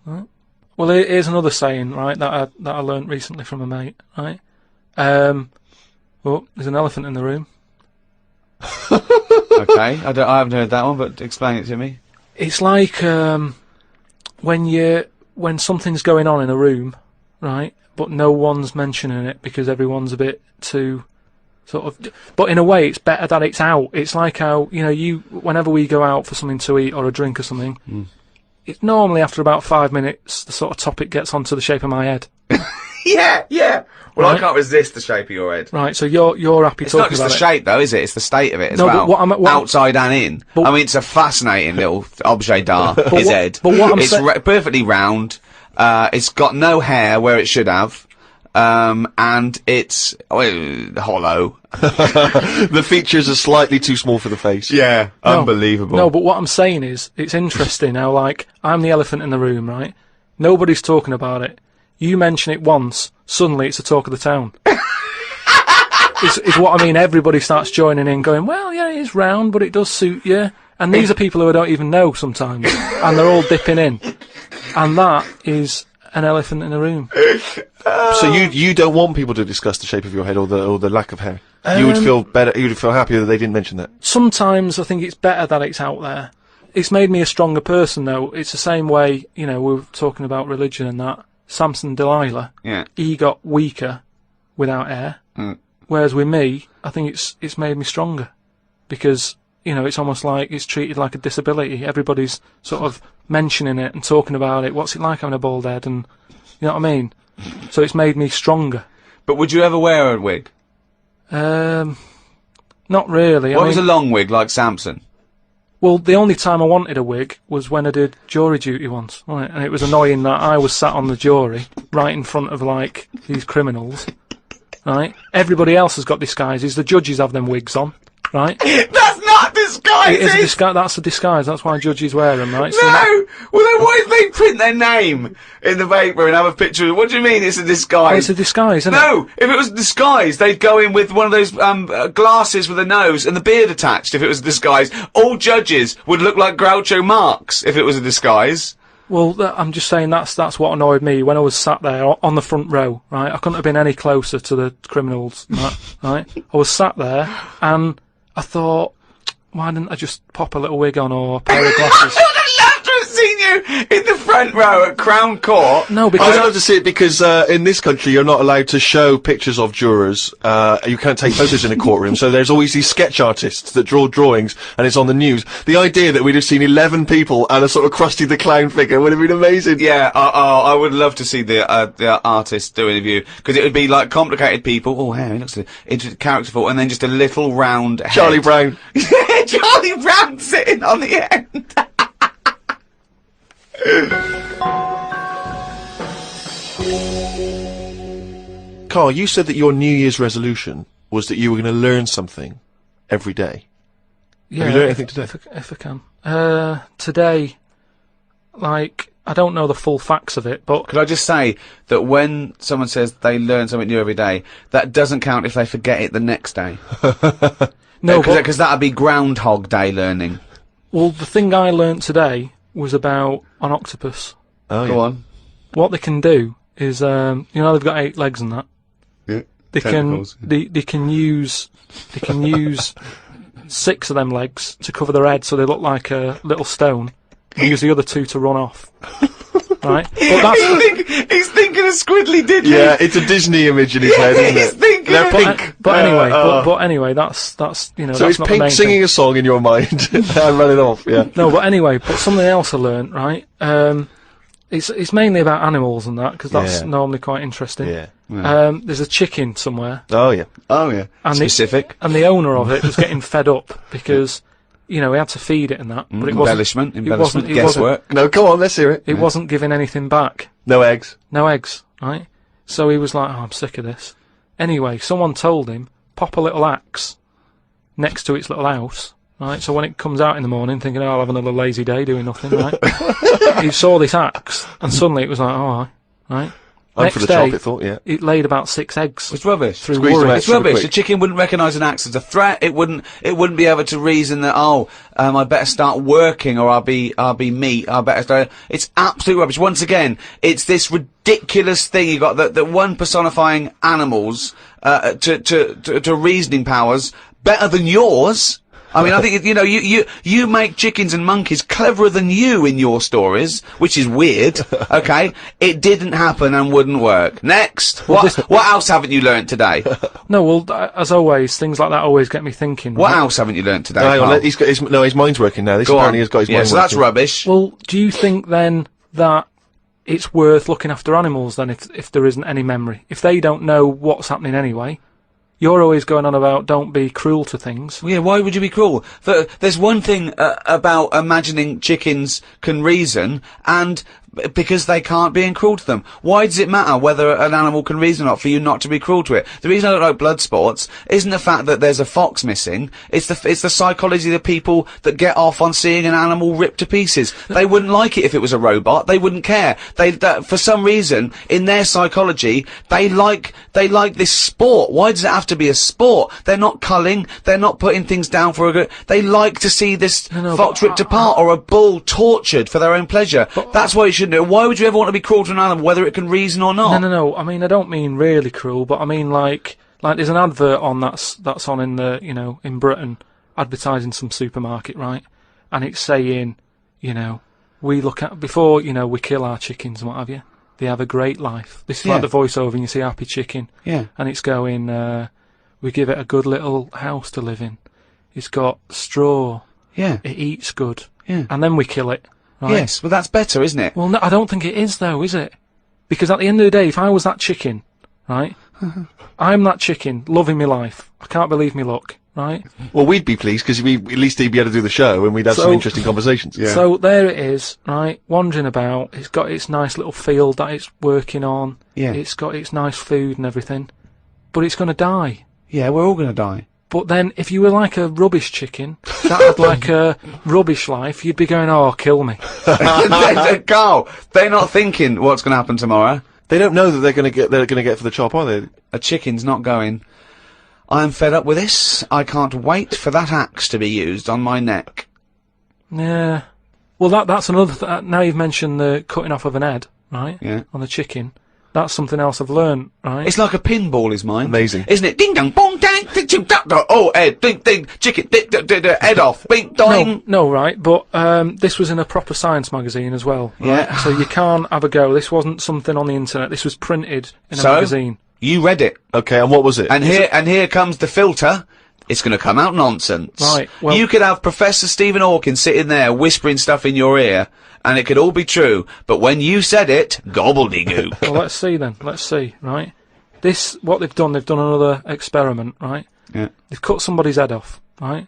Right. Well, here's another saying, right, that I learnt recently from a mate, right? Well, there's an elephant in the room. Okay, I haven't heard that one, but explain it to me. It's like when something's going on in a room, right, but no one's mentioning it because everyone's a bit too sort of. But in a way, it's better that it's out. It's like how whenever we go out for something to eat or a drink or something, it's normally after about 5 minutes the sort of topic gets onto the shape of my head. Yeah. Well, Right. I can't resist the shape of your head. Right, so you're happy It's talking not just about the it. shape, though, is it? It's the state of it as No, well. but outside and in. I mean, it's a fascinating little objet d'art. His head. But what I'm it's perfectly round. It's got no hair where it should have. And it's hollow. The features are slightly too small for the face. Yeah, unbelievable. No, but what I'm saying is, it's interesting how, like, I'm the elephant in the room, right? Nobody's talking about it. You mention it once, suddenly it's the talk of the town. It's what I mean. Everybody starts joining in, going, well, yeah, it is round, but it does suit you. And these are people who I don't even know sometimes, and they're all dipping in. And that is an elephant in the room. So you don't want people to discuss the shape of your head or the lack of hair. You would feel better. You would feel happier that they didn't mention that. Sometimes I think it's better that it's out there. It's made me a stronger person, though. It's the same way, we're talking about religion and that. Samson Delilah, he got weaker without hair. Whereas with me, I think it's made me stronger. Because, it's almost like it's treated like a disability. Everybody's sort of mentioning it and talking about it. What's it like having a bald head? And, you know what I mean? So it's made me stronger. But would you ever wear a wig? Not really. What was a long wig like Samson? Well, the only time I wanted a wig was when I did jury duty once, right? And it was annoying that I was sat on the jury, right in front of, like, these criminals, right? Everybody else has got disguises. The judges have them wigs on, right? That's not disguising! It is a disguise. That's a disguise. That's why judges wear them, right? So No! Well, then why did they print their name in the paper and have a picture? What do you mean it's a disguise? it's a disguise, isn't it? No! If it was a disguise, they'd go in with one of those glasses with a nose and the beard attached if it was a disguise. All judges would look like Groucho Marx if it was a disguise. Well, I'm just saying that's what annoyed me when I was sat there on the front row, right? I couldn't have been any closer to the criminals, right? I was sat there and I thought, why didn't I just pop a little wig on or a pair of glasses? I'd love to have seen you in the front row at Crown Court. No, I'd because love to see it because in this country you're not allowed to show pictures of jurors. You can't take photos in a courtroom, so there's always these sketch artists that draw drawings, and it's on the news. The idea that we'd have seen 11 people and a sort of Krusty the Clown figure would have been amazing. Yeah, I would love to see the artist doing a view, because it would be like complicated people. Oh, hey, he looks characterful, and then just a little round head. Charlie Brown. Charlie Brown sitting on the end. Carl, you said that your New Year's resolution was that you were going to learn something every day. yeah, Have you learned anything today? If I can. Today, like, I don't know the full facts of it, but Could I just say that when someone says they learn something new every day, that doesn't count if they forget it the next day. no, but, Because that'd be Groundhog Day learning. well, the thing I learnt today was about an octopus. Oh, Go on. What they can do is, they've got 8 legs and that. Yeah. They Tentacles. they can use 6 of them legs to cover their head so they look like a little stone, and use the other 2 to run off. Right? But that's He's thinking of Squiddly Diddly. Yeah, it's a Disney image in his head, isn't He's it? thinking They're of pink. but anyway, that's So that's it's not the Pink main singing thing. a song in your mind and running off, yeah. No, but anyway, but something else I learnt, right? It's mainly about animals and that, because that's Yeah. normally quite interesting. Yeah. There's a chicken somewhere, Oh, yeah. Oh, yeah. and Specific. and the owner of it was getting fed up because he had to feed it and that, but it wasn't. Embellishment. it wasn't- Guesswork. No, come on, let's hear it. It wasn't giving anything back. No eggs. No eggs, right? So he was like, "Oh, I'm sick of this." Anyway, someone told him, pop a little axe next to its little house, right? So when it comes out in the morning, thinking, "Oh, I'll have another lazy day doing nothing," right? He saw this axe, and suddenly it was like, "Oh, right." Next for the day, chocolate thought, yeah. it laid about 6 eggs. It's rubbish. Through Squeezed them worry. out. It's super rubbish. quick. The chicken wouldn't recognise an axe as a threat. It wouldn't be able to reason that, I better start working or I'll be meat. I better start. It's absolute rubbish. Once again, it's this ridiculous thing you got that one personifying animals, to reasoning powers better than yours. I mean, I think, you make chickens and monkeys cleverer than you in your stories, which is weird, okay? It didn't happen and wouldn't work. Next! What else haven't you learnt today? No, well, as always, things like that always get me thinking. What right? else haven't you learnt today, Hang on, Carl? he's got his mind's working now. This Go apparently on. has got his mind so working. that's rubbish. Well, do you think then that it's worth looking after animals then if there isn't any memory? If they don't know what's happening anyway, you're always going on about don't be cruel to things. Yeah, why would you be cruel? There's one thing about imagining chickens can reason, and because they can't, being cruel to them. Why does it matter whether an animal can reason or not for you not to be cruel to it? The reason I don't like blood sports isn't the fact that there's a fox missing. It's the psychology of the people that get off on seeing an animal ripped to pieces. They wouldn't like it if it was a robot. They wouldn't care. For some reason, in their psychology, they like this sport. Why does it have to be a sport? They're not culling. They're not putting things down for a good. They like to see this fox ripped apart or a bull tortured for their own pleasure. That's why you shouldn't do it. Why would you ever want to be cruel to an animal, whether it can reason or not? No. I mean, I don't mean really cruel, but I mean like there's an advert on that's on in the in Britain, advertising some supermarket, right? And it's saying, we look at before we kill our chickens and what have you. They have a great life. This is like the voiceover, and you see Happy Chicken. Yeah. And it's going, we give it a good little house to live in. It's got straw. Yeah. It eats good. Yeah. And then we kill it. Right? Yes, well that's better, isn't it? Well, no, I don't think it is, though, is it? Because at the end of the day, if I was that chicken, right, I'm that chicken, loving my life. I can't believe me luck, right? Well, we'd be pleased because at least he'd be able to do the show and we'd have some interesting conversations. Yeah. So there it is, right, wandering about. It's got its nice little field that it's working on. Yeah. It's got its nice food and everything. But it's going to die. Yeah, we're all gonna die. But then, if you were like a rubbish chicken that had like a rubbish life, you'd be going, "Oh, kill me." Carl, they're not thinking what's going to happen tomorrow. They don't know that they're going to get for the chop, are they? A chicken's not going, I'm fed up with this. I can't wait for that axe to be used on my neck. Yeah. Well, that's another. Now you've mentioned the cutting off of an head, right? Yeah. On the chicken. That's something else I've learned, right? It's like a pinball, is mine. Amazing. Isn't it? Ding dong, bong, dang, ding, ding, dong, dong. Oh, head, ding, ding, chicken, ding, ding, ding, ding, head off, bing, doing. No, right, but this was in a proper science magazine as well. Right? Yeah. So you can't have a go. This wasn't something on the internet. This was printed in a magazine. You read it. Okay, and what was it? And here comes the filter. It's going to come out nonsense. Right, well- you could have Professor Stephen Hawking sitting there whispering stuff in your ear, and it could all be true, but when you said it, gobbledygook. Well, let's see then. Let's see, right? What they've done another experiment, right? Yeah. They've cut somebody's head off, right?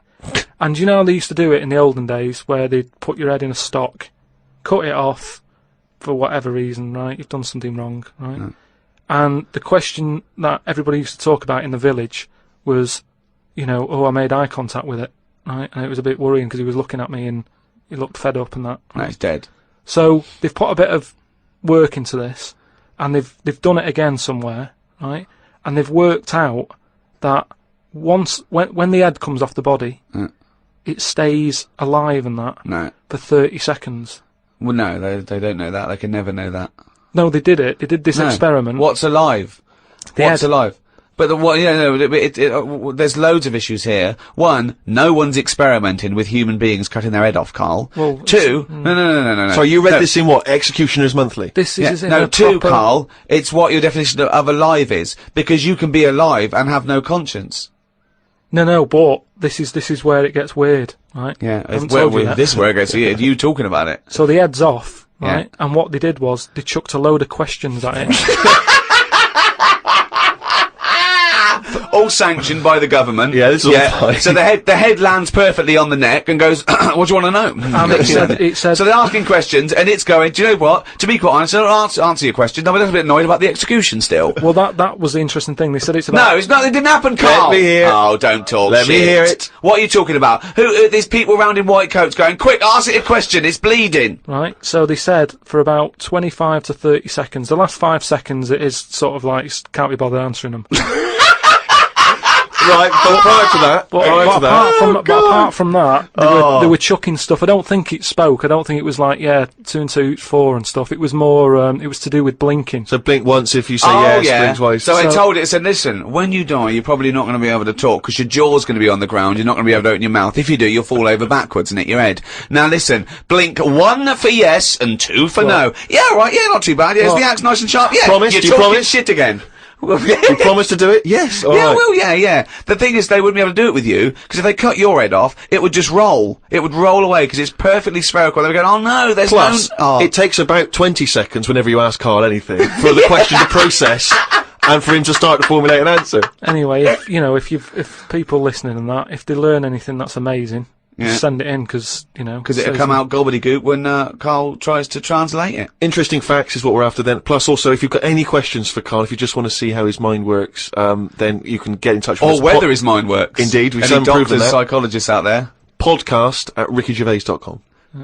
And you know how they used to do it in the olden days, where they'd put your head in a stock, cut it off for whatever reason, right? You've done something wrong, right? Mm. And the question that everybody used to talk about in the village was, I made eye contact with it, right? And it was a bit worrying because he was looking at me and he looked fed up and that. No, it's dead. So they've put a bit of work into this, and they've done it again somewhere, right? And they've worked out that when the head comes off the body, it stays alive and that for 30 seconds. Well, no, they don't know that. They can never know that. No, they did it. They did this experiment. What's alive? What's alive? But there's loads of issues here. One, no one's experimenting with human beings cutting their head off, Carl. Well, two, no. So you read this in what? Executioner's Monthly? This is in no, a two, proper... Carl, it's what your definition of alive is. Because you can be alive and have no conscience. No, but this is where it gets weird, right? Yeah, I haven't told you that. this is where it gets weird. You talking about it. So the head's off, right? Yeah. And what they did was they chucked a load of questions at it. all sanctioned by the government. Yeah, this is all fine. So the head lands perfectly on the neck and goes, what do you want to know? And it said, so they're asking questions, and it's going, do you know what? To be quite honest, I'll answer your question. I'm a little bit annoyed about the execution still. Well, that was the interesting thing. They said it's about... No, it's not, it didn't happen, Carl! Let me hear it. Oh, don't talk Let me shit. hear it. What are you talking about? There's people around in white coats going, quick, ask it a question, it's bleeding! Right, so they said for about 25 to 30 seconds, the last 5 seconds it is sort of like, can't be bothered answering them. Right, but prior to that, But apart from that, they were chucking stuff. I don't think it spoke. I don't think it was like, 2 and 2, 4 and stuff. It was more, it was to do with blinking. So blink once if you say yes, blink twice. So it said, listen, when you die, you're probably not going to be able to talk, because your jaw's going to be on the ground, you're not going to be able to open your mouth. If you do, you'll fall over backwards and hit your head. Now listen, blink 1 for yes and 2 for no. Yeah, right, yeah, not too bad. Yeah, is the axe nice and sharp? Yeah, Promise? you're Do you talking promise? shit again. You promise to do it? Yes. All right. Well, yeah. The thing is, they wouldn't be able to do it with you, because if they cut your head off, it would just roll. It would roll away, because it's perfectly spherical. They would go, oh no, there's Plus, no... it takes about 20 seconds whenever you ask Carl anything for the question to process and for him to start to formulate an answer. Anyway, if people listening and that, if they learn anything, that's amazing. Just send it in, because it'll come out gobbledygook when Carl tries to translate it. Interesting facts is what we're after then. Plus also, if you've got any questions for Carl, if you just want to see how his mind works, then you can get in touch with us. Or whether his mind works. Indeed, we've any proven doctors, that. psychologists out there. podcast@rickygervais.com.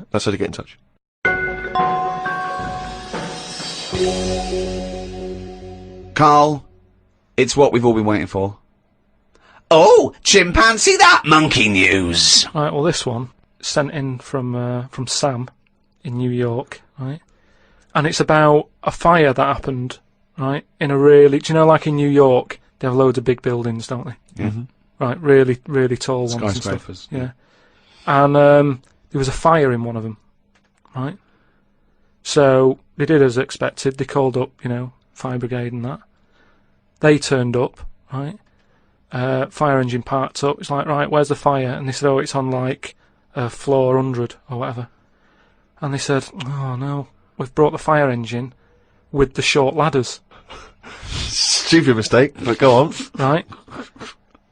That's how to get in touch. Carl, it's what we've all been waiting for. Oh, chimpanzee that monkey news! Right, well this one, sent in from Sam in New York, right? And it's about a fire that happened, right, in a really... Do you know, like in New York, they have loads of big buildings, don't they? Mm-hmm. Right, really, really tall ones and stuff. Skyscrapers. Yeah. And there was a fire in one of them, right? So they did as expected. They called up, fire brigade and that. They turned up, right? Fire engine parked up. It's like, right, where's the fire? And they said, oh, it's on like floor 100 or whatever. And they said, oh no, we've brought the fire engine with the short ladders. Stupid mistake, but go on. Right.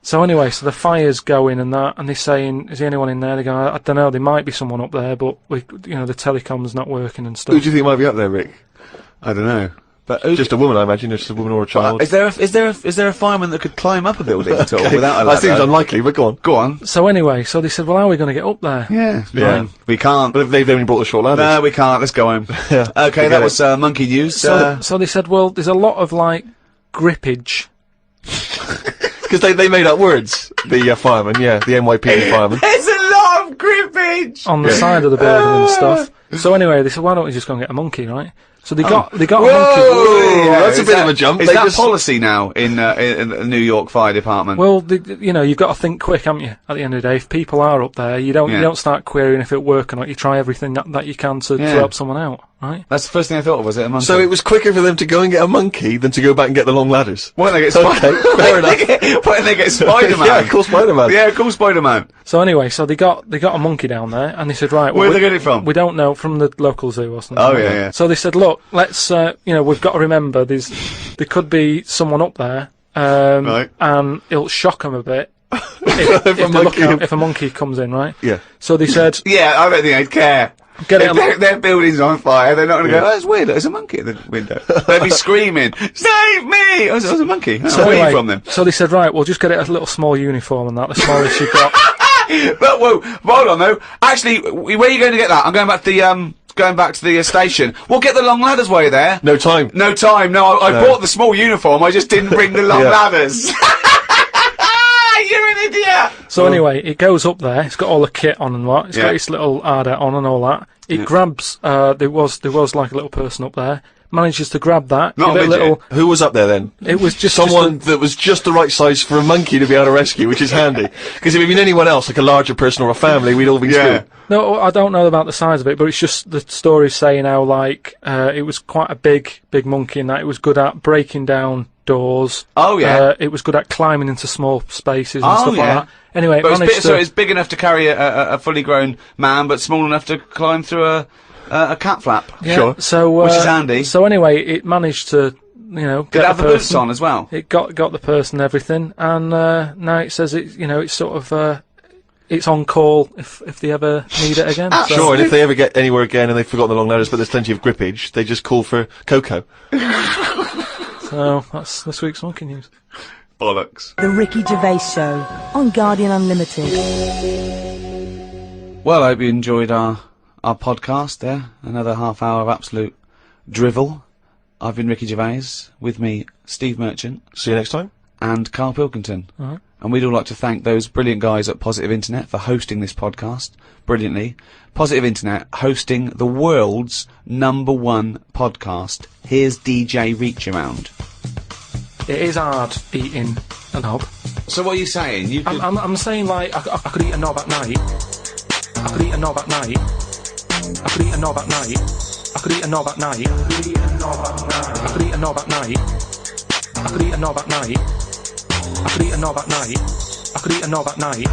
So anyway, so the fire's going and that, and they're saying, is there anyone in there? They go, I don't know, there might be someone up there, but the telecom's not working and stuff. Who do you think might be up there, Rick? I don't know. But just a woman, I imagine. Just a woman or a child. Is there a fireman that could climb up a building at all without a ladder? That seems unlikely, but go on. Go on. So anyway, so they said, well, how are we going to get up there? Yeah. We can't. But they've only brought the short ladders. No, we can't. Let's go home. Yeah. Okay, that was monkey news. So they said, well, there's a lot of like grippage. Because they made up words. The firemen, the NYPD firemen. There's a lot of grippage on the side of the building and stuff. So anyway, they said, why don't we just go and get a monkey, right? So they got a monkey. Yeah, that's a bit of a jump. Is that policy now in the New York Fire Department? Well, you've got to think quick, haven't you? At the end of the day, if people are up there, you don't start querying if it works or not. You try everything that you can to help someone out, right? That's the first thing I thought of. Was it a monkey? So it was quicker for them to go and get a monkey than to go back and get the long ladders. Why don't they get fair enough. Why don't they get Spider-Man? Yeah, call Spider-Man. Yeah, call Spider-Man. So anyway, so they got a monkey down there, and they said, right, where did they get it from? We don't know, from the local zoo or something. Oh yeah. So they said, look, let's we've got to remember there could be someone up there, right, and it'll shock them a bit if a monkey comes in, right? Yeah. So they said, yeah, I don't think they'd care. Their building's on fire, they're not going to go, oh, that's weird, there's a monkey at the window. They'd be screaming, save me! Oh, there's a monkey. So anyway, from them. So they said, right, we'll just get it a little small uniform and that, the smallest you've got. But, whoa, hold on though. Actually, where are you going to get that? I'm going back to the station. We'll get the long ladders while you're there. No time. No, I bought the small uniform, I just didn't bring the long ladders. You're an idiot! So anyway, it goes up there, it's got all the kit on and what, it's got its little RDAT on and all that. It grabs, there was like a little person up there, manages to grab that, Not give it a little... Who was up there then? It was just... Someone that was just the right size for a monkey to be able to rescue, which is handy. Because if it had been anyone else, like a larger person or a family, we'd all be screwed. No, I don't know about the size of it, but it's just the story saying how, like, it was quite a big monkey and that it was good at breaking down doors. Oh, yeah. It was good at climbing into small spaces and stuff like that. Anyway, so it's big enough to carry a fully grown man, but small enough to climb through a cat flap. Yeah, sure. So, which is handy. So anyway, it managed to Did it have the boots on as well? It got the purse and everything, and now it says it's sort of it's on call if they ever need it again. So. Sure, and if they ever get anywhere again and they've forgotten the long ladders, but there's plenty of grippage, they just call for Coco. So that's this week's monkey news. Bollocks. The Ricky Gervais Show on Guardian Unlimited. Well, I hope you enjoyed our podcast there. Another half hour of absolute drivel. I've been Ricky Gervais. With me, Steve Merchant. See you next time. And Karl Pilkington. All right. And we'd all like to thank those brilliant guys at Positive Internet for hosting this podcast brilliantly. Positive Internet hosting the world's #1 podcast. Here's DJ Reach Around. It is hard eating a knob. So what are you saying? You could... I'm saying, like, I could eat a knob at night. I could eat a knob at night. I could eat a knob at night. I could eat a knob at night. I could eat a knob at night. I could eat a knob at night. I could eat a knob at night. I could eat a knob at night. I could eat a knob at night. I could eat a knob at night.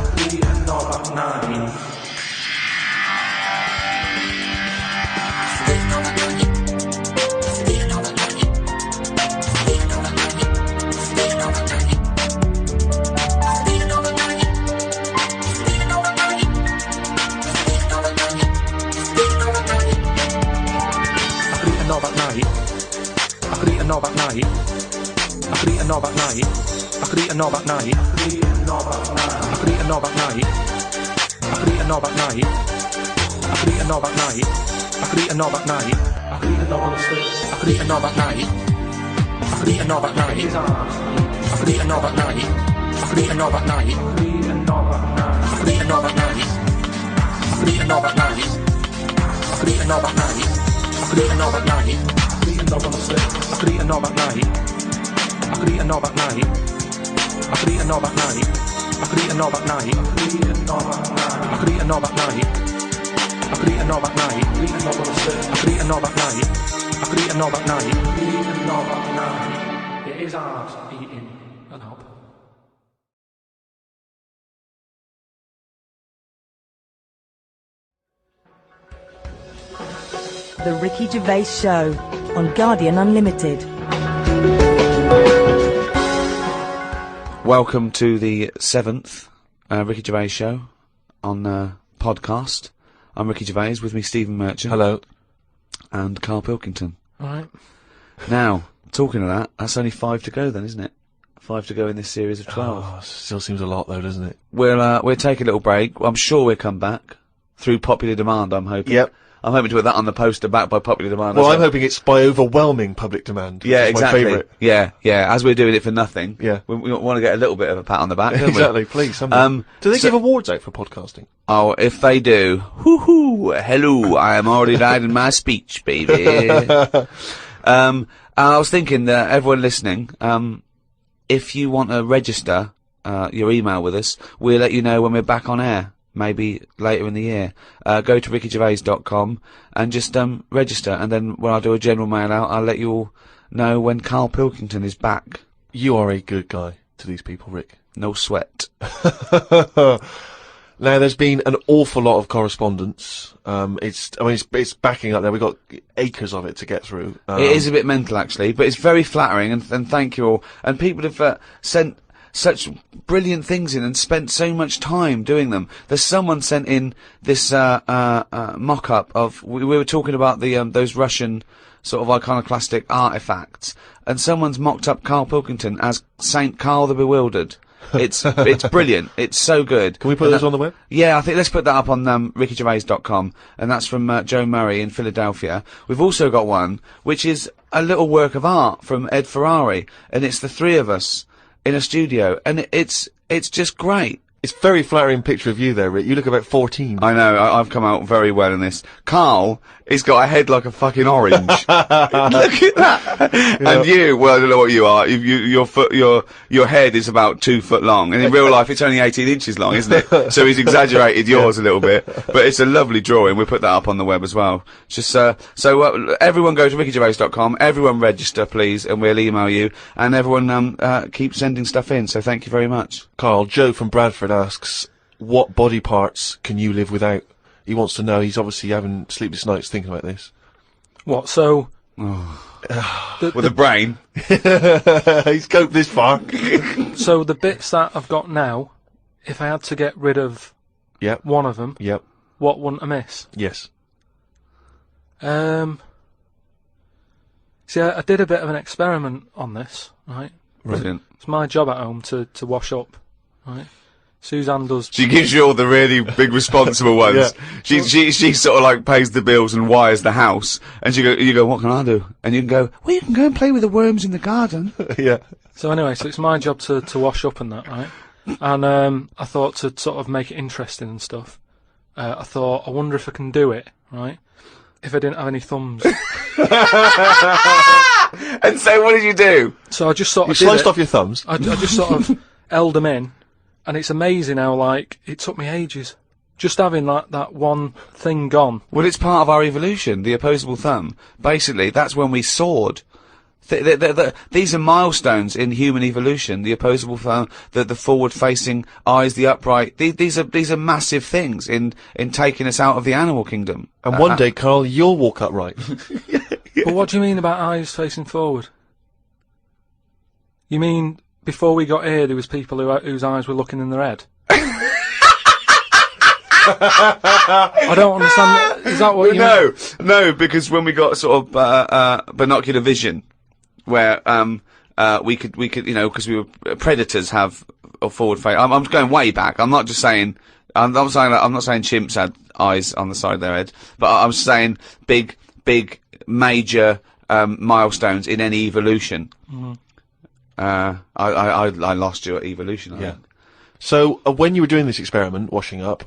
I could eat a knob at night. I could eat a knob at night. I could eat a knob at night. I could eat a knob at night. I could eat a knob at night. I could eat a knob at night. I could eat a knob at night. I could eat a knob at night. I could eat a knob on the street. I could eat a knob at night. I could eat a knob at night. I could eat a knob at night. I could eat a knob at night. I could eat a knob at night. I could eat a knob at night. I could eat a knob at night. I could eat a knob at night. I could eat a knob at night. I could eat a knob on the slip. I could eat a knob at night. I could eat a knob at night. I could eat a knob at night. I could eat a knob at night. I could eat a knob at night. I could eat a knob at night. I could eat a knob at night. I could eat a knob on the slip. I could eat a knob at night. I could eat a knob at night. I could eat a knob at night. It is hard eating a knob. The Ricky Gervais Show on Guardian Unlimited. Welcome to the 7th Ricky Gervais Show on podcast. I'm Ricky Gervais, with me Stephen Merchant. Hello. And Karl Pilkington. Alright. Now, talking of that, that's only 5 to go then, isn't it? 5 to go in this series of 12. Oh, still seems a lot though, doesn't it? We'll take a little break. I'm sure we'll come back. Through popular demand, I'm hoping. Yep. I'm hoping to put that on the poster, back by popular demand. Well, I'm hoping it's by overwhelming public demand. Yeah, which is exactly. my favourite. Yeah. As we're doing it for nothing. Yeah. We want to get a little bit of a pat on the back, don't Exactly, please. Do they give awards out for podcasting? Oh, if they do, hoo-hoo, hello, I am already writing my speech, baby. I was thinking that everyone listening, if you want to register your email with us, we'll let you know when we're back on air. Maybe later in the year. Go to rickygervais.com and just register, and then when I do a general mail out, I'll let you all know when Karl Pilkington is back. You are a good guy to these people, Rick. No sweat. Now, there's been an awful lot of correspondence. It's backing up there. We've got acres of it to get through. It is a bit mental, actually, but it's very flattering, and thank you all. And people have sent such brilliant things in and spent so much time doing them. There's someone sent in this mock-up of, we were talking about the those Russian sort of iconoclastic artifacts, and someone's mocked up Karl Pilkington as Saint Karl the Bewildered. It's brilliant. It's so good. Can we put those on the web? Yeah, I think let's put that up on rickygervais.com, and that's from Joe Murray in Philadelphia. We've also got one which is a little work of art from Ed Ferrari, and it's the three of us in a studio, and it's just great. It's a very flattering picture of you there, Rick. You look about 14. I know, I've come out very well in this. Karl, he's got a head like a fucking orange. Look at that. Yeah. And you, well, I don't know what you are. Your head is about 2 foot long, and in real life it's only 18 inches long, isn't it? So he's exaggerated yours a little bit. But it's a lovely drawing. We'll put that up on the web as well. Just, everyone go to rickygervais.com, everyone register, please, and we'll email you. And everyone, keep sending stuff in, so thank you very much. Karl, Joe from Bradford asks, what body parts can you live without? He wants to know. He's obviously having sleepless nights thinking about this. What, so With a brain. He's coped this far. So the bits that I've got now, if I had to get rid of Yep. one of them, Yep. what wouldn't I miss? Yes. See, I did a bit of an experiment on this, right? Brilliant. It's my job at home to wash up, right? Suzanne does. She gives you all the really big responsible ones. Yeah. She sort of like pays the bills and wires the house, and you go, what can I do? And you can go, well, you can go and play with the worms in the garden. Yeah. So anyway, so it's my job to wash up and that, right? And I thought to sort of make it interesting and stuff. I thought, I wonder if I can do it, right? If I didn't have any thumbs. And so what did you do? So I just sort You of sliced off your thumbs. I just sort of held them in, and it's amazing how, like, it took me ages. Just having that one thing gone. Well, it's part of our evolution, the opposable thumb. Basically, that's when we soared. These are milestones in human evolution. The opposable thumb, the forward-facing eyes, the upright. These are massive things in taking us out of the animal kingdom. And one day, Carl, you'll walk upright. But what do you mean about eyes facing forward? You mean before we got here, there was people whose eyes were looking in their head? I don't understand. Is that what you mean? No, because when we got sort of binocular vision, where we could because we were predators have a forward face. I'm going way back. I'm not just saying. I'm not saying chimps had eyes on the side of their head, but I'm saying big major milestones in any evolution. Mm. I lost you at evolution. Yeah. So when you were doing this experiment, washing up,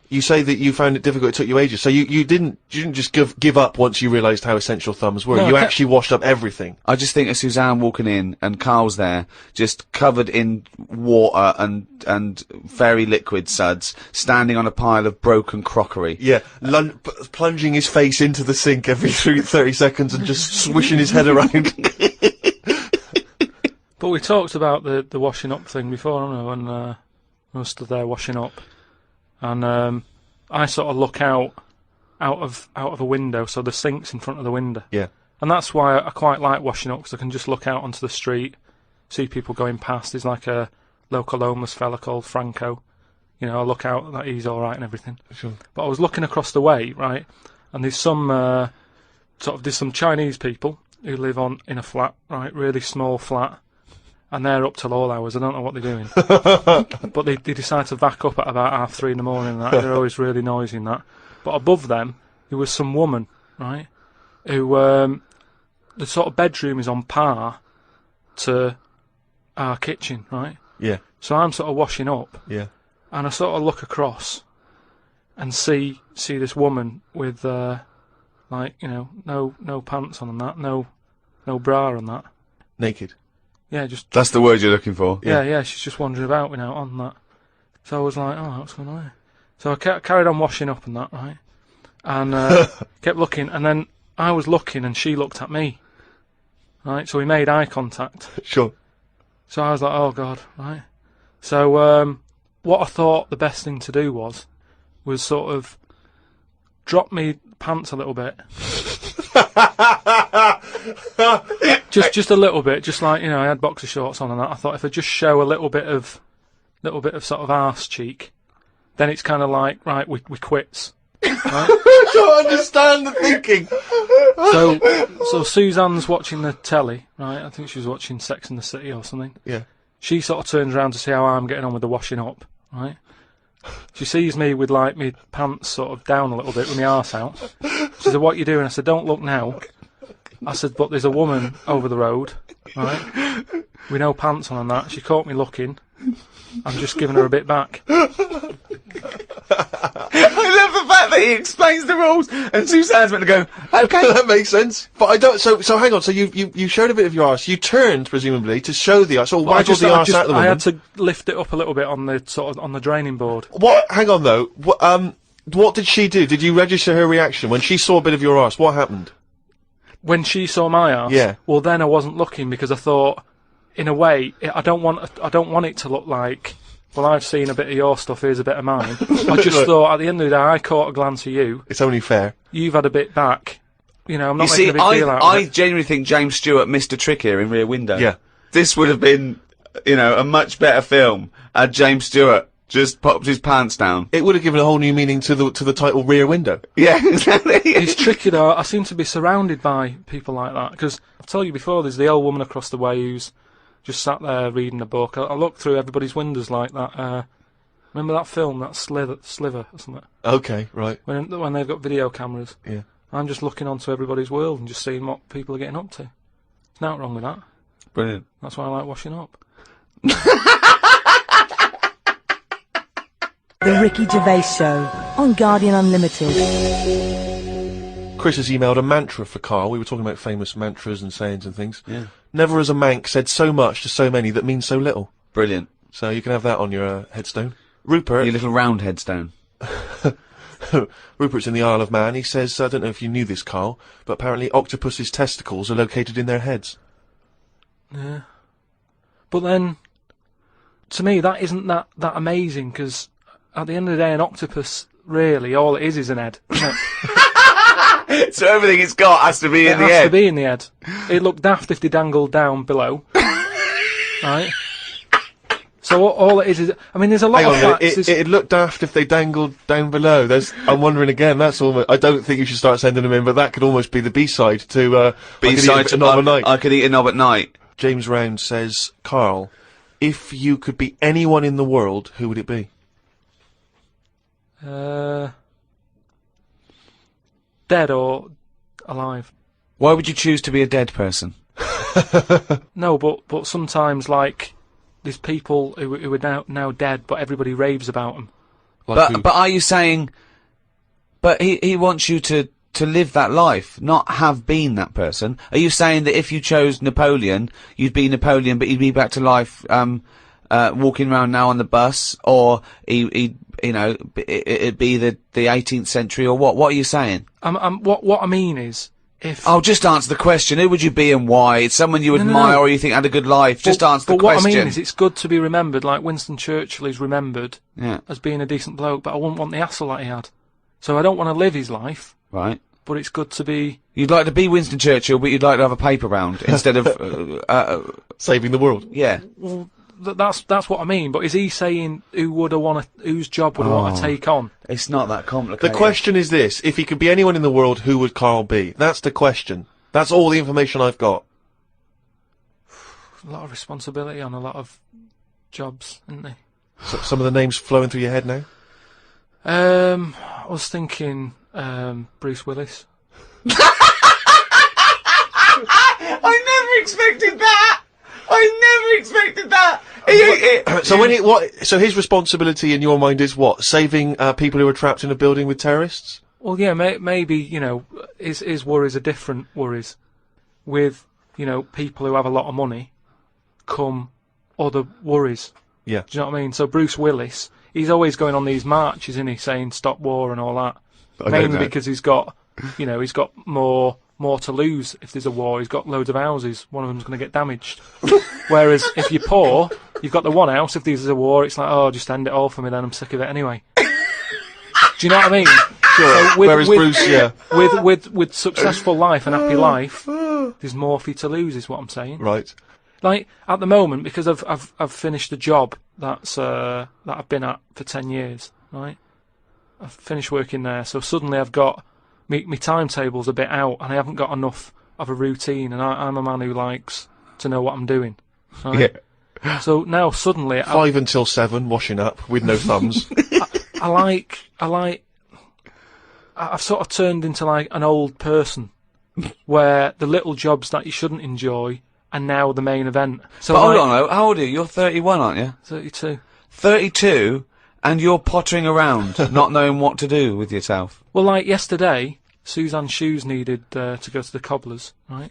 you say that you found it difficult. It took you ages. So you didn't just give up once you realised how essential thumbs were. No, you actually washed up everything. I just think of Suzanne walking in and Carl's there, just covered in water and very liquid suds, standing on a pile of broken crockery. Yeah, plunging his face into the sink every 30 seconds and just swishing his head around. But we talked about the washing up thing before, haven't we? When I was stood there washing up, and I sort of look out of a window, so the sink's in front of the window. Yeah. And that's why I quite like washing up, because I can just look out onto the street, see people going past. There's like a local homeless fella called Franco. You know, I look out, that he's all right and everything. Sure. But I was looking across the way, right, and there's some some Chinese people who live in a flat, right, really small flat. And they're up till all hours. I don't know what they're doing. But they decide to back up at about 3:30 in the morning. And they're always really noisy and that. But above them, there was some woman, right, who the sort of bedroom is on par to our kitchen, right? Yeah. So I'm sort of washing up. Yeah. And I sort of look across and see this woman with no pants on and that, no bra on that. Naked. Yeah, just. That's the word you're looking for. Yeah, she's just wandering about, on that. So I was like, oh, what's going on here? So I carried on washing up and that, right? And kept looking, and then I was looking and she looked at me. Right, so we made eye contact. Sure. So I was like, oh God, right? So what I thought the best thing to do was sort of drop me pants a little bit. just a little bit, just like, I had boxer shorts on and that. I thought if I just show a little bit of sort of arse cheek, then it's kind of like, right, we quits. Right? I don't understand the thinking. So Suzanne's watching the telly, right? I think she was watching Sex and the City or something. Yeah. She sort of turns around to see how I'm getting on with the washing up, right? She sees me with like my pants sort of down a little bit with my arse out. She said, "What are you doing?" I said, "Don't look now." I said, "But there's a woman over the road, right? With no pants on and that." She caught me looking. I'm just giving her a bit back. I love the fact that he explains the rules, and Suzanne's meant to go, okay. That makes sense. But I don't. So hang on. So you showed a bit of your arse. You turned presumably to show the arse. So why did the arse out the woman? I had to lift it up a little bit on the draining board. What? Hang on though. What did she do? Did you register her reaction when she saw a bit of your arse? What happened? When she saw my arse? Yeah. Well, then I wasn't looking because I thought, in a way, I don't want it to look like, well, I've seen a bit of your stuff, here's a bit of mine. I just thought, at the end of the day, I caught a glance of you. It's only fair. You've had a bit back. you know, I'm not You making see, a big deal out of I it. genuinely think James Stewart missed a trick here in Rear Window. Yeah. This would have been, you know, a much better film had James Stewart just popped his pants down. It would have given a whole new meaning to the title Rear Window. Yeah, exactly. It's tricky though. I seem to be surrounded by people like that because I've told you before. There's the old woman across the way who's just sat there reading a book. I look through everybody's windows like that. Remember that film, that Sliver or something? Okay, right. When they've got video cameras. Yeah. I'm just looking onto everybody's world and just seeing what people are getting up to. There's nothing wrong with that. Brilliant. That's why I like washing up. The Ricky Gervais Show on Guardian Unlimited. Chris has emailed a mantra for Carl. We were talking about famous mantras and sayings and things. Yeah. Never has a mank said so much to so many that means so little. Brilliant. So you can have that on your headstone. Rupert. Your little round headstone. Rupert's in the Isle of Man. He says, I don't know if you knew this, Carl, but apparently octopus's testicles are located in their heads. Yeah. But then, to me, that isn't that amazing because at the end of the day, an octopus really all it is an head. Isn't it? So everything it's got has to be in the It has head. to be in the head. It'd look daft if they dangled down below. Right? So all it is I mean, there's a lot Hang of on a minute, facts. it'd look daft if they dangled down below. I'm wondering again, that's almost, I don't think you should start sending them in, but that could almost be the B-side to, Besides, a knob at night. I could eat a knob at night. James Round says, Carl, if you could be anyone in the world, who would it be? Dead or alive? Why would you choose to be a dead person? No, but sometimes, like, there's people who are now dead, but everybody raves about them. Like But are you saying... But he wants you to live that life, not have been that person. Are you saying that if you chose Napoleon, you'd be Napoleon, but you'd be back to life, walking around now on the bus, or it'd be the 18th century, or what? What are you saying? What I mean is, if Oh, just answer the question. Who would you be and why? It's someone you admire or you think had a good life. Just answer the but question. What I mean is, it's good to be remembered, like Winston Churchill is remembered Yeah. as being a decent bloke, but I wouldn't want the hassle that he had. So I don't want to live his life, Right. but it's good to be... You'd like to be Winston Churchill, but you'd like to have a paper round instead of... saving the world. yeah. Well, that's what I mean, but is he saying whose job would I want to take on? It's not that complicated. The question is this, if he could be anyone in the world, who would Carl be? That's the question. That's all the information I've got. A lot of responsibility on a lot of jobs, isn't there? So, some of the names flowing through your head now? I was thinking Bruce Willis. I never expected that! So his responsibility in your mind is what? Saving people who are trapped in a building with terrorists? Well, yeah, maybe, you know, his worries are different worries. With, you know, people who have a lot of money come other worries. Yeah. Do you know what I mean? So Bruce Willis, he's always going on these marches, isn't he, saying stop war and all that. Mainly because he's got, you know, he's got more to lose if there's a war. He's got loads of houses. One of them's going to get damaged. Whereas if you're poor, you've got the one house. If there's a war, it's like, oh, just end it all for me then. I'm sick of it anyway. Do you know what I mean? Sure. So Whereas Bruce, yeah. With successful life and happy life, there's more for you to lose, is what I'm saying. Right. Like at the moment, because I've finished a job that I've been at for 10 years, right? I've finished working there, so suddenly I've got my timetable's a bit out, and I haven't got enough of a routine, and I'm a man who likes to know what I'm doing. Right? Yeah. So now suddenly 5 until 7, washing up with no thumbs. I've sort of turned into like an old person, where the little jobs that you shouldn't enjoy are now the main event. So But hold on, how old are you? You're 31, aren't you? 32. 32, and you're pottering around, not knowing what to do with yourself. Well, like yesterday, Suzanne's shoes needed to go to the cobblers, right?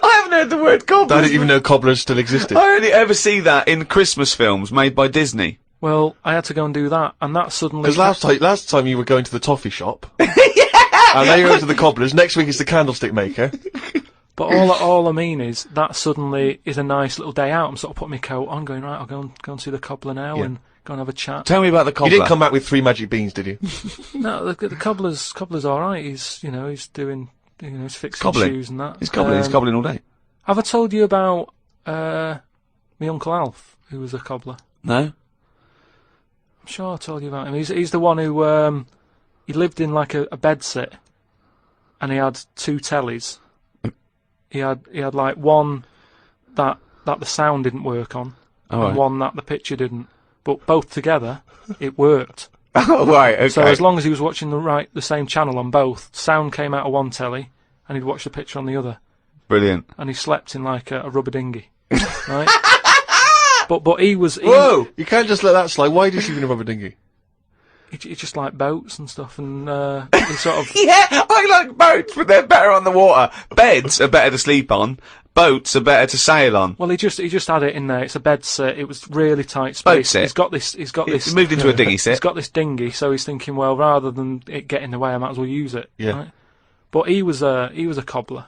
I haven't heard the word cobblers. I didn't even know cobblers still existed. I only ever see that in Christmas films made by Disney. Well, I had to go and do that, and that suddenly... Because last time you were going to the toffee shop. And now you're going to the cobblers. Next week is the candlestick maker. But all I mean is, that suddenly is a nice little day out. I'm sort of putting my coat on, going, right, I'll go and see the cobbler now and go and have a chat. Tell me about the cobbler. You didn't come back with 3 magic beans, did you? No, the cobbler's alright. He's, you know, he's doing he's fixing Cobbling. shoes and that. He's cobbling all day. Have I told you about my Uncle Alf, who was a cobbler? No? I'm sure I told you about him. He's the one who he lived in like a bedsit, and he had 2 tellies. He had like one that the sound didn't work on, and one that the picture didn't. But both together, it worked. Oh, right, okay. So as long as he was watching the same channel on both, sound came out of one telly, and he'd watch the picture on the other. Brilliant. And he slept in like a rubber dinghy, right? But he was. Whoa! You can't just let that slide. Why did you even have a dinghy? He just liked boats and stuff, and he sort of. Yeah, I like boats, but they're better on the water. Beds are better to sleep on. Boats are better to sail on. Well, he just had it in there. It's a bed sit. It was really tight space. Boat sit. He's got this. He moved into a dinghy sit. He's got this dinghy, so he's thinking, well, rather than it get in the way, I might as well use it. Yeah. Right? But he was a cobbler,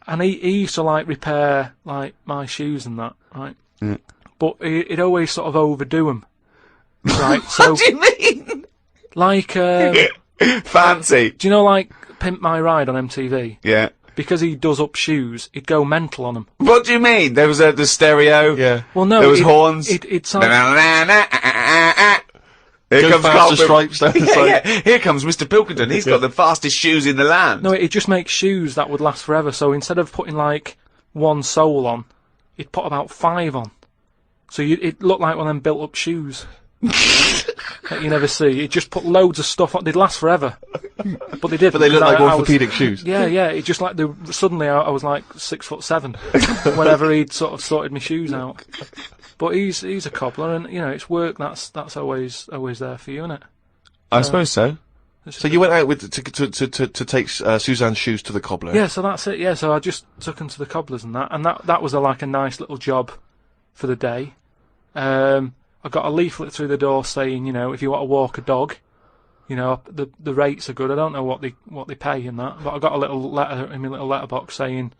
and he used to like repair like my shoes and that, right? Yeah. But he'd always sort of overdo them, right? So What do you mean? like, Fancy. do you know like Pimp My Ride on MTV? Yeah. Because he does up shoes, he'd go mental on them. What do you mean? There was the stereo. Yeah. Well, no, There was horns. It's like, Here Go comes faster Carl stripes down the yeah, side. yeah. Here comes Mr. Pilkington. He's got the fastest shoes in the land. no, it just makes shoes that would last forever. So instead of putting like 1 sole on, he'd put about 5 on. So it looked like one of them built-up shoes that you never see. He'd just put loads of stuff on. They'd last forever, but they did. But they look like orthopedic shoes. Yeah, yeah. It just like suddenly I was like 6'7" whenever he'd sort of sorted my shoes out. But he's a cobbler, and it's work. That's always there for you, isn't it? I suppose so. So you went out with to take Suzanne's shoes to the cobbler. Yeah, so that's it. Yeah, so I just took him to the cobblers and that was like a nice little job for the day. I got a leaflet through the door saying, if you want to walk a dog, the rates are good. I don't know what they pay in that, but I got a little letter in my little letterbox saying,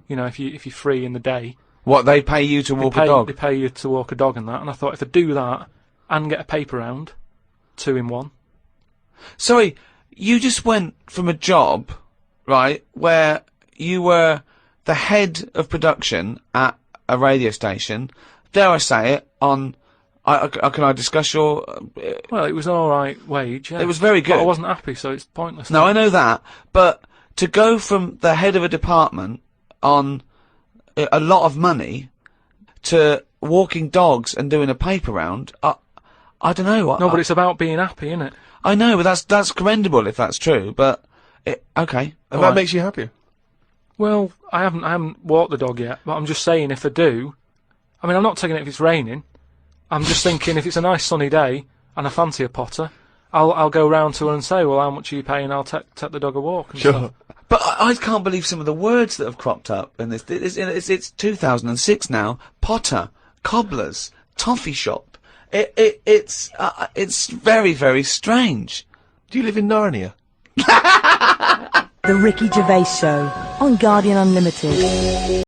if you're free in the day, What, they pay you to walk a dog? They pay you to walk a dog and that. And I thought if I do that and get a paper round, 2 in 1. Sorry, you just went from a job, right, where you were the head of production at a radio station, dare I say it, on... can I discuss your... Well, it was an alright wage, yeah. It was very good. But I wasn't happy, so it's pointless. No, I know that, but to go from the head of a department on a lot of money to walking dogs and doing a paper round, I don't know. No, but it's about being happy, isn't it? I know, but that's commendable if that's true, but... okay. And that makes you happier. Well, I haven't walked the dog yet, but I'm just saying if I do... I mean, I'm not taking it if it's raining. I'm just thinking if it's a nice sunny day and I fancy a potter, I'll go round to her and say, well, how much are you paying? I'll take the dog a walk and Sure. stuff. But I can't believe some of the words that have cropped up in this. It's 2006 now. Potter, cobblers, toffee shop. It's very, very strange. Do you live in Narnia? The Ricky Gervais Show on Guardian Unlimited.